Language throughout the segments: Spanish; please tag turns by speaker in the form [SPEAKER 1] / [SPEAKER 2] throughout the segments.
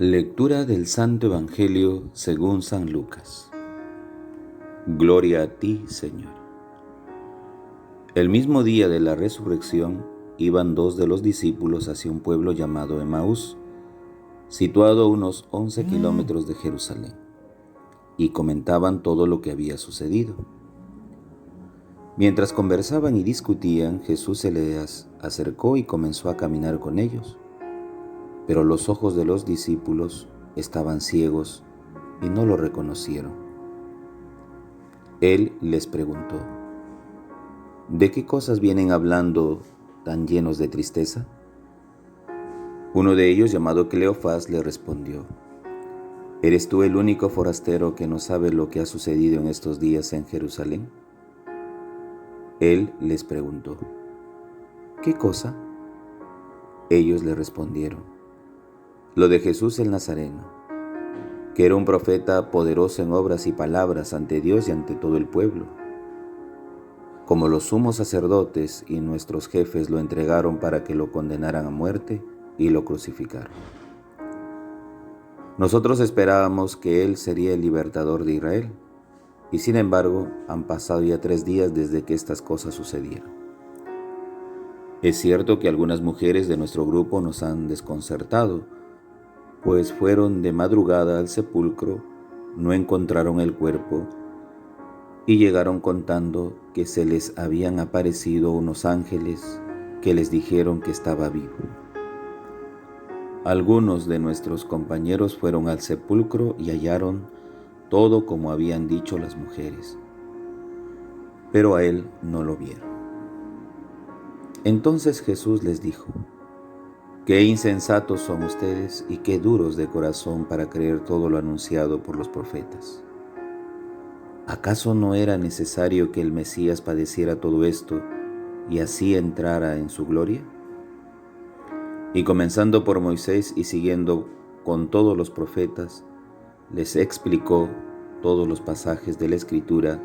[SPEAKER 1] Lectura del Santo Evangelio según San Lucas. Gloria a ti, Señor. El mismo día de la resurrección iban dos de los discípulos hacia un pueblo llamado Emaús, situado a unos 11 kilómetros de Jerusalén, y comentaban todo lo que había sucedido. Mientras conversaban y discutían, Jesús se les acercó y comenzó a caminar con ellos. Pero los ojos de los discípulos estaban ciegos y no lo reconocieron. Él les preguntó: ¿de qué cosas vienen hablando tan llenos de tristeza? Uno de ellos, llamado Cleofás, le respondió: ¿eres tú el único forastero que no sabe lo que ha sucedido en estos días en Jerusalén? Él les preguntó: ¿qué cosa? Ellos le respondieron: lo de Jesús el Nazareno, que era un profeta poderoso en obras y palabras ante Dios y ante todo el pueblo. Como los sumos sacerdotes y nuestros jefes lo entregaron para que lo condenaran a muerte y lo crucificaron. Nosotros esperábamos que Él sería el libertador de Israel, y sin embargo han pasado ya 3 días desde que estas cosas sucedieron. Es cierto que algunas mujeres de nuestro grupo nos han desconcertado, pues fueron de madrugada al sepulcro, no encontraron el cuerpo y llegaron contando que se les habían aparecido unos ángeles que les dijeron que estaba vivo. Algunos de nuestros compañeros fueron al sepulcro y hallaron todo como habían dicho las mujeres, pero a él no lo vieron. Entonces Jesús les dijo: qué insensatos son ustedes y qué duros de corazón para creer todo lo anunciado por los profetas. ¿Acaso no era necesario que el Mesías padeciera todo esto y así entrara en su gloria? Y comenzando por Moisés y siguiendo con todos los profetas, les explicó todos los pasajes de la Escritura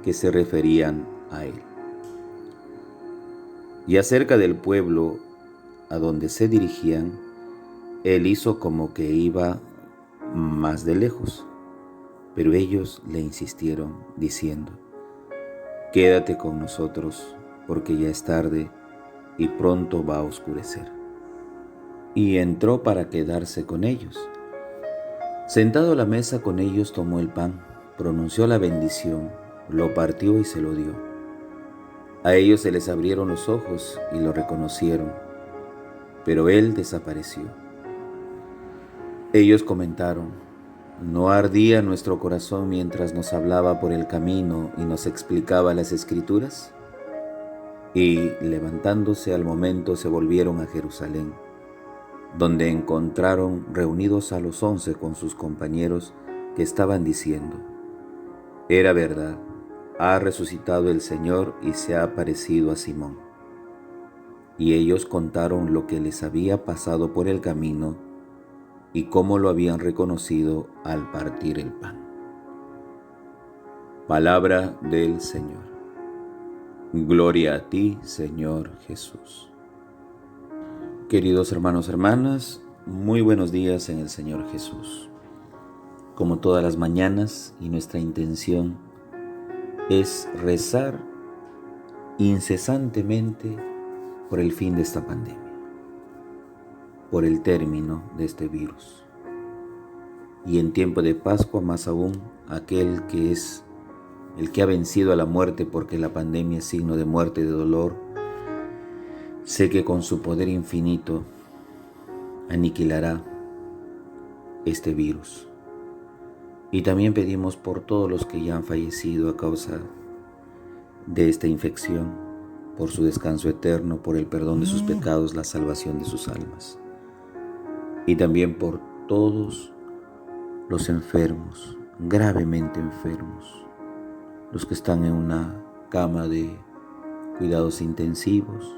[SPEAKER 1] que se referían a él. Y acerca del pueblo a donde se dirigían, él hizo como que iba más de lejos, pero ellos le insistieron diciendo: quédate con nosotros, porque ya es tarde y pronto va a oscurecer. Y entró para quedarse con ellos. Sentado a la mesa con ellos, tomó el pan, pronunció la bendición, lo partió y se lo dio. A ellos se les abrieron los ojos y lo reconocieron, pero él desapareció. Ellos comentaron: ¿no ardía nuestro corazón mientras nos hablaba por el camino y nos explicaba las Escrituras? Y levantándose al momento se volvieron a Jerusalén, donde encontraron reunidos a los 11 con sus compañeros, que estaban diciendo: era verdad, ha resucitado el Señor y se ha aparecido a Simón. Y ellos contaron lo que les había pasado por el camino y cómo lo habían reconocido al partir el pan. Palabra del Señor. Gloria a ti, Señor Jesús. Queridos hermanos, hermanas, muy buenos días en el Señor Jesús. Como todas las mañanas, y nuestra intención es rezar incesantemente por el fin de esta pandemia, por el término de este virus. Y en tiempo de Pascua, más aún, aquel que es el que ha vencido a la muerte, porque la pandemia es signo de muerte y de dolor, sé que con su poder infinito aniquilará este virus. Y también pedimos por todos los que ya han fallecido a causa de esta infección, por su descanso eterno, por el perdón de sus pecados, la salvación de sus almas. Y también por todos los enfermos, gravemente enfermos, los que están en una cama de cuidados intensivos,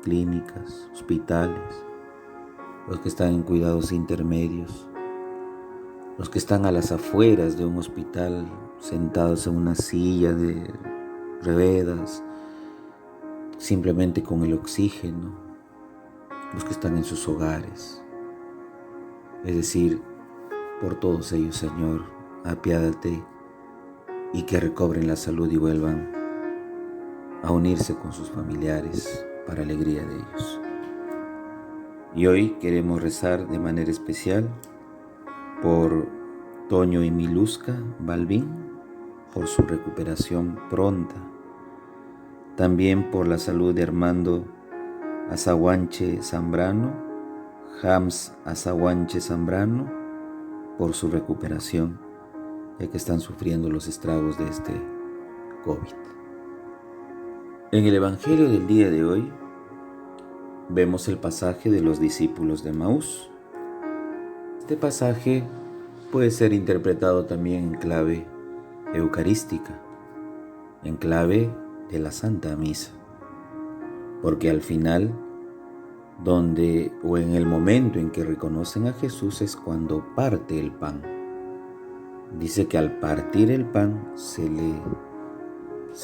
[SPEAKER 1] clínicas, hospitales, los que están en cuidados intermedios, los que están a las afueras de un hospital, sentados en una silla de ruedas, simplemente con el oxígeno, los que están en sus hogares. Es decir, por todos ellos, Señor, apiádate y que recobren la salud y vuelvan a unirse con sus familiares para alegría de ellos. Y hoy queremos rezar de manera especial por Toño y Miluska Balbín, por su recuperación pronta. También por la salud de Armando Azaguanche Zambrano, Hams Azaguanche Zambrano, por su recuperación, ya que están sufriendo los estragos de este COVID. En el Evangelio del día de hoy vemos el pasaje de los discípulos de Emaús. Este pasaje puede ser interpretado también en clave eucarística, en clave de la Santa Misa, porque al final, donde o en el momento en que reconocen a Jesús es cuando parte el pan. Dice que al partir el pan se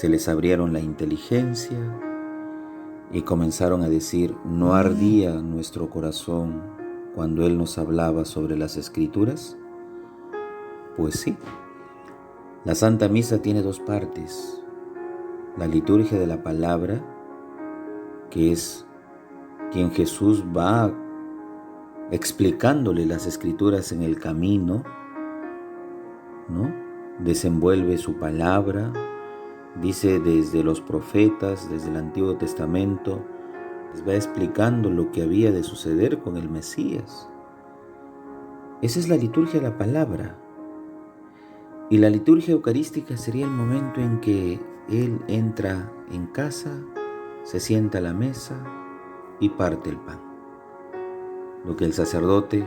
[SPEAKER 1] les abrieron la inteligencia y comenzaron a decir: ¿no ardía nuestro corazón cuando Él nos hablaba sobre las Escrituras? Pues sí, la Santa Misa tiene dos partes: la liturgia de la palabra, que es quien Jesús va explicándole las Escrituras en el camino, ¿no? Desenvuelve su palabra, dice desde los profetas, desde el Antiguo Testamento, les va explicando lo que había de suceder con el Mesías. Esa es la liturgia de la palabra. Y la liturgia eucarística sería el momento en que Él entra en casa, se sienta a la mesa y parte el pan. Lo que el sacerdote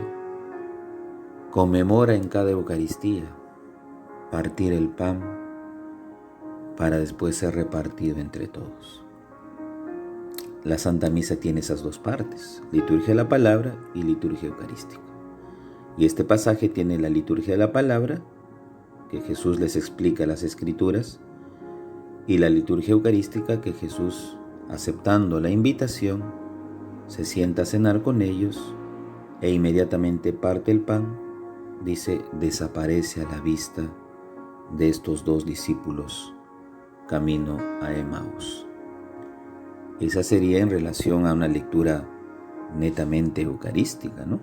[SPEAKER 1] conmemora en cada Eucaristía: partir el pan para después ser repartido entre todos. La Santa Misa tiene esas dos partes: liturgia de la palabra y liturgia eucarística. Y este pasaje tiene la liturgia de la palabra, que Jesús les explica las Escrituras, y la liturgia eucarística, que Jesús, aceptando la invitación, se sienta a cenar con ellos e inmediatamente parte el pan. Dice, desaparece a la vista de estos dos discípulos camino a Emaús. Esa sería en relación a una lectura netamente eucarística, ¿no?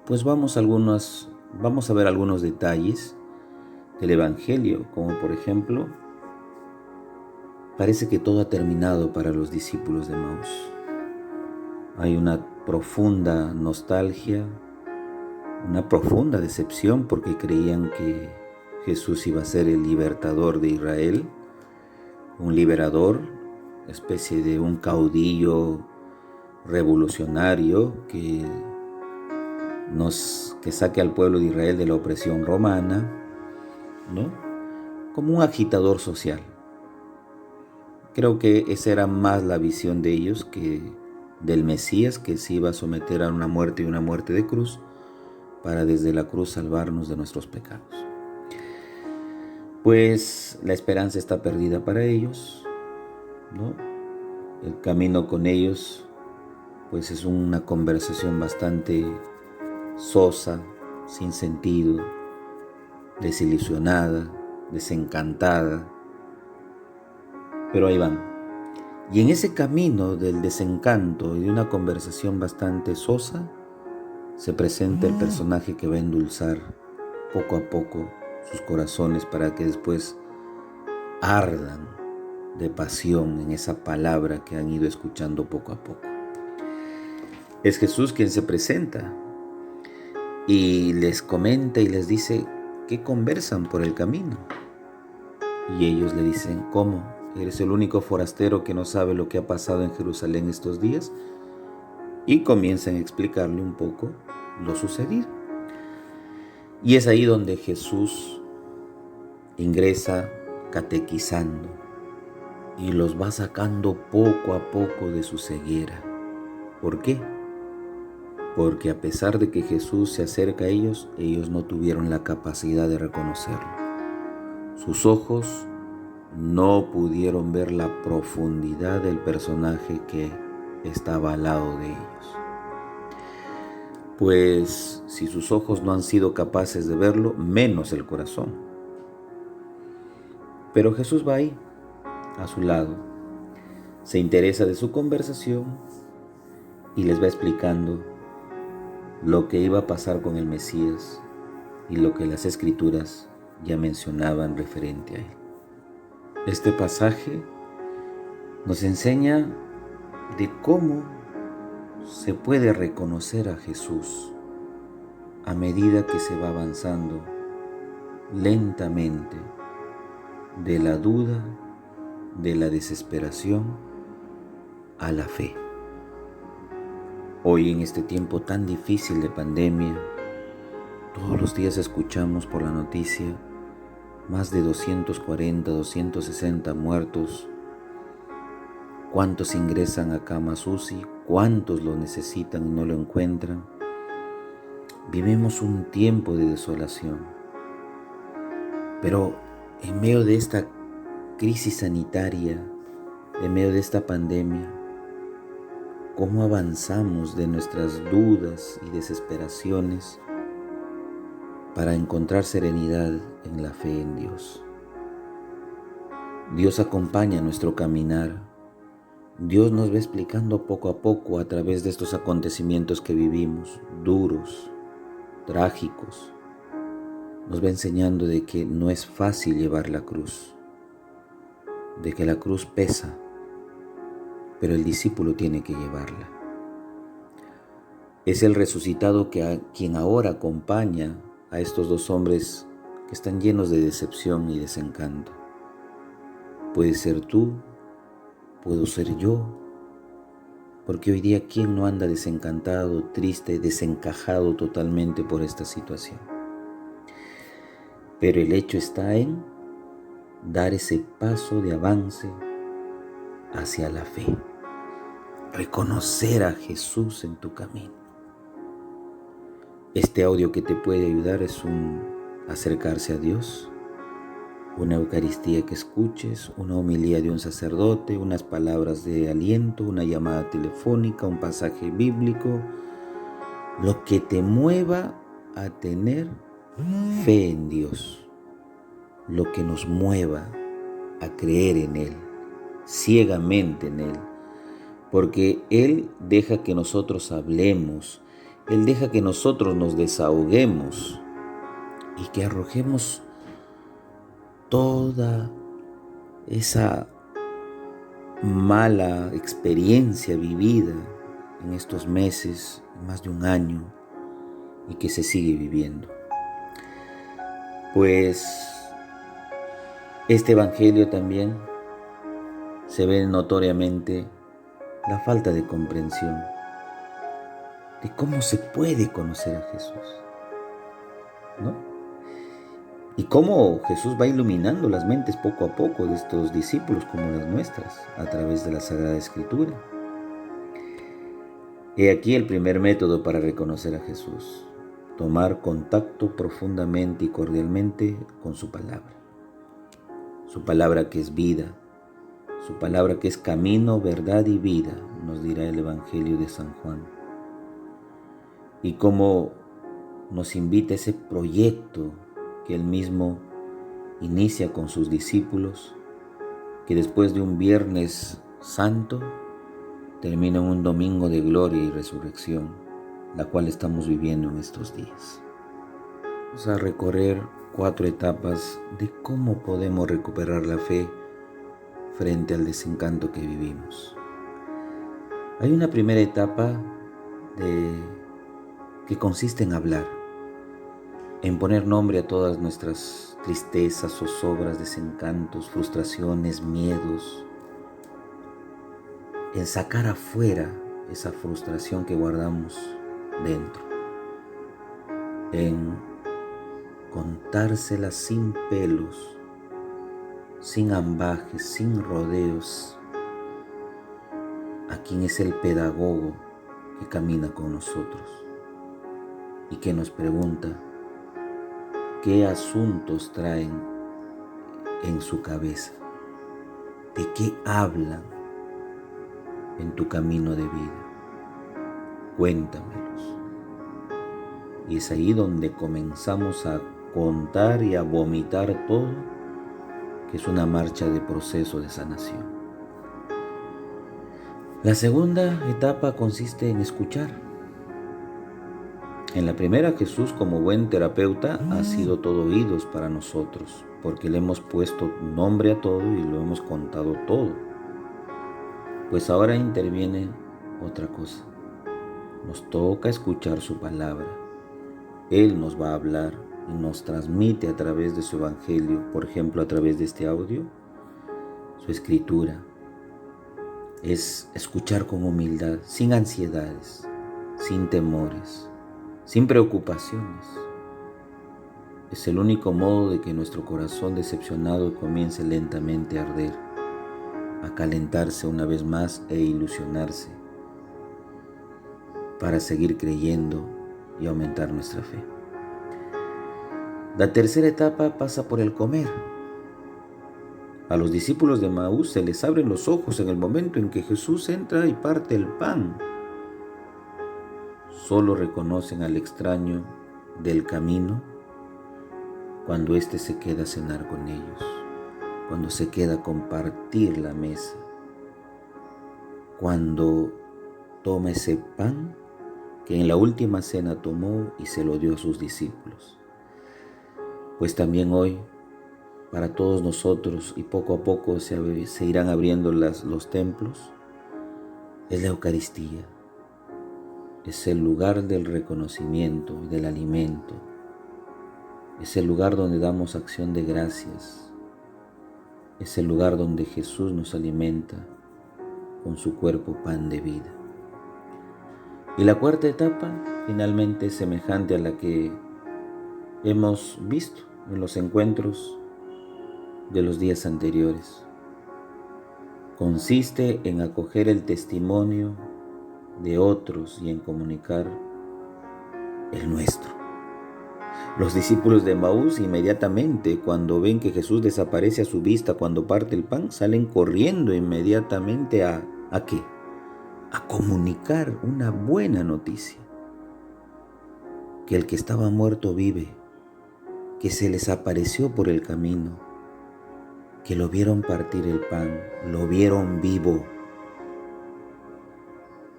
[SPEAKER 1] Pues vamos a ver algunos detalles del Evangelio, como por ejemplo, parece que todo ha terminado para los discípulos de Emaús. Hay una profunda nostalgia, una profunda decepción, porque creían que Jesús iba a ser el libertador de Israel, un liberador, especie de un caudillo revolucionario que saque al pueblo de Israel de la opresión romana, ¿no? Como un agitador social. Creo que esa era más la visión de ellos que del Mesías, que se iba a someter a una muerte y una muerte de cruz, para desde la cruz salvarnos de nuestros pecados. Pues la esperanza está perdida para ellos, ¿no? El camino con ellos pues es una conversación bastante sosa, sin sentido, desilusionada, desencantada, pero ahí van. Y en ese camino del desencanto y de una conversación bastante sosa, se presenta el personaje que va a endulzar poco a poco sus corazones para que después ardan de pasión en esa palabra que han ido escuchando poco a poco. Es Jesús quien se presenta y les comenta y les dice que conversan por el camino. Y ellos le dicen: ¿cómo? ¿Eres el único forastero que no sabe lo que ha pasado en Jerusalén estos días? Y comienzan a explicarle un poco lo sucedido. Y es ahí donde Jesús ingresa catequizando y los va sacando poco a poco de su ceguera. ¿Por qué? Porque a pesar de que Jesús se acerca a ellos, ellos no tuvieron la capacidad de reconocerlo. Sus ojos no pudieron ver la profundidad del personaje que estaba al lado de ellos. pues si sus ojos no han sido capaces de verlo, menos el corazón. Pero Jesús va ahí, a su lado, se interesa de su conversación y les va explicando lo que iba a pasar con el Mesías y lo que las Escrituras ya mencionaban referente a él. Este pasaje nos enseña de cómo se puede reconocer a Jesús a medida que se va avanzando lentamente de la duda, de la desesperación a la fe. Hoy en este tiempo tan difícil de pandemia, todos los días escuchamos por la noticia más de 240, 260 muertos. ¿Cuántos ingresan a camas UCI? ¿Cuántos lo necesitan y no lo encuentran? Vivimos un tiempo de desolación. Pero en medio de esta crisis sanitaria, en medio de esta pandemia, ¿cómo avanzamos de nuestras dudas y desesperaciones para encontrar serenidad en la fe en Dios? Dios acompaña nuestro caminar. Dios nos va explicando poco a poco a través de estos acontecimientos que vivimos, duros, trágicos. Nos va enseñando de que no es fácil llevar la cruz, de que la cruz pesa, pero el discípulo tiene que llevarla. Es el resucitado quien ahora acompaña a estos dos hombres que están llenos de decepción y desencanto. Puede ser tú, puedo ser yo, porque hoy día ¿quién no anda desencantado, triste, desencajado totalmente por esta situación? Pero el hecho está en dar ese paso de avance hacia la fe, reconocer a Jesús en tu camino. Este audio que te puede ayudar es un acercarse a Dios, una Eucaristía que escuches, una homilía de un sacerdote, unas palabras de aliento, una llamada telefónica, un pasaje bíblico, lo que te mueva a tener fe en Dios, lo que nos mueva a creer en Él, ciegamente en Él, porque Él deja que nosotros hablemos, Él deja que nosotros nos desahoguemos y que arrojemos toda esa mala experiencia vivida en estos meses, más de un año, y que se sigue viviendo. Pues este evangelio también se ve notoriamente la falta de comprensión de cómo se puede conocer a Jesús, ¿no? Y cómo Jesús va iluminando las mentes poco a poco de estos discípulos como las nuestras a través de la Sagrada Escritura. He aquí el primer método para reconocer a Jesús: tomar contacto profundamente y cordialmente con su palabra. Su palabra que es vida, su palabra que es camino, verdad y vida, nos dirá el Evangelio de San Juan. Y cómo nos invita ese proyecto que él mismo inicia con sus discípulos, que después de un Viernes Santo termina en un domingo de gloria y resurrección, la cual estamos viviendo en estos días. Vamos a recorrer 4 etapas de cómo podemos recuperar la fe frente al desencanto que vivimos. Hay una primera etapa que consiste en hablar, en poner nombre a todas nuestras tristezas, zozobras, desencantos, frustraciones, miedos, en sacar afuera esa frustración que guardamos dentro, en contársela sin pelos, sin ambajes, sin rodeos, a quien es el pedagogo que camina con nosotros y que nos pregunta qué asuntos traen en su cabeza, de qué hablan en tu camino de vida. Cuéntamelos. Y es ahí donde comenzamos a contar y a vomitar todo, que es una marcha de proceso de sanación. La segunda etapa consiste en escuchar. En la primera, Jesús, como buen terapeuta, ha sido todo oídos para nosotros, porque le hemos puesto nombre a todo y lo hemos contado todo. Pues ahora interviene otra cosa. Nos toca escuchar su palabra. Él nos va a hablar y nos transmite a través de su evangelio, por ejemplo, a través de este audio, su escritura. Es escuchar con humildad, sin ansiedades, sin temores, sin preocupaciones. Es el único modo de que nuestro corazón decepcionado comience lentamente a arder, a calentarse una vez más e ilusionarse para seguir creyendo y aumentar nuestra fe. La tercera etapa pasa por el comer. A los discípulos de Emaús se les abren los ojos en el momento en que Jesús entra y parte el pan. Solo reconocen al extraño del camino cuando éste se queda a cenar con ellos, cuando se queda a compartir la mesa, cuando toma ese pan que en la última cena tomó y se lo dio a sus discípulos. Pues también hoy, para todos nosotros, y poco a poco se irán abriendo los templos, es la Eucaristía. Es el lugar del reconocimiento y del alimento. Es el lugar donde damos acción de gracias. Es el lugar donde Jesús nos alimenta con su cuerpo pan de vida. Y la cuarta etapa finalmente es semejante a la que hemos visto en los encuentros de los días anteriores. Consiste en acoger el testimonio de otros y en comunicar el nuestro. Los discípulos de Emaús inmediatamente, cuando ven que Jesús desaparece a su vista cuando parte el pan, salen corriendo inmediatamente ¿a qué? A comunicar una buena noticia. Que el que estaba muerto vive, que se les apareció por el camino, que lo vieron partir el pan, lo vieron vivo.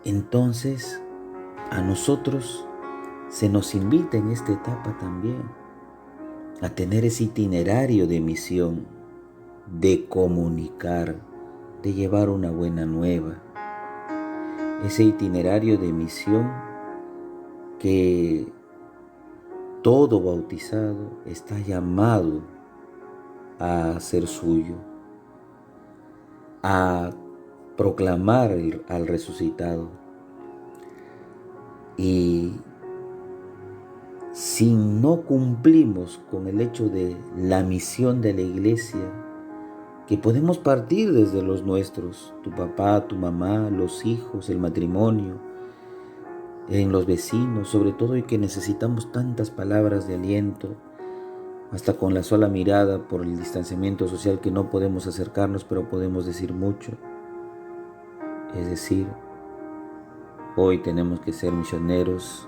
[SPEAKER 1] Entonces, a nosotros se nos invita en esta etapa también a tener ese itinerario de misión, de comunicar, de llevar una buena nueva. Ese itinerario de misión que todo bautizado está llamado a hacer suyo, a proclamar al resucitado. Y si no cumplimos con el hecho de la misión de la iglesia, que podemos partir desde los nuestros, tu papá, tu mamá, los hijos, el matrimonio, en los vecinos, sobre todo, y que necesitamos tantas palabras de aliento, hasta con la sola mirada por el distanciamiento social que no podemos acercarnos, pero podemos decir mucho. Es decir, hoy tenemos que ser misioneros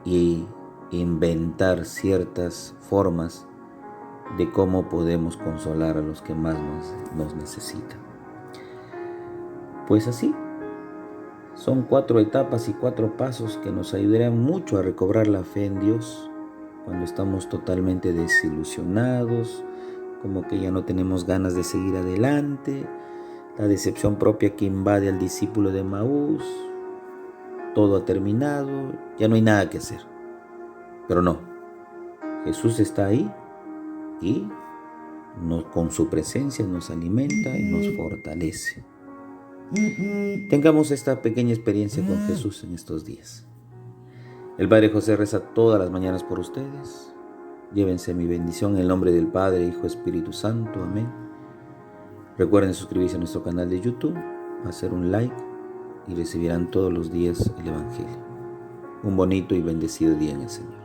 [SPEAKER 1] y inventar ciertas formas de cómo podemos consolar a los que más nos necesitan. Pues así, son 4 etapas y 4 pasos que nos ayudarán mucho a recobrar la fe en Dios cuando estamos totalmente desilusionados, como que ya no tenemos ganas de seguir adelante, la decepción propia que invade al discípulo de Emaús, todo ha terminado, ya no hay nada que hacer. Pero no, Jesús está ahí y con su presencia nos alimenta y nos fortalece. Tengamos esta pequeña experiencia con Jesús en estos días. El Padre José reza todas las mañanas por ustedes. Llévense mi bendición en el nombre del Padre, Hijo, Espíritu Santo. Amén. Recuerden suscribirse a nuestro canal de YouTube, hacer un like y recibirán todos los días el Evangelio. Un bonito y bendecido día en el Señor.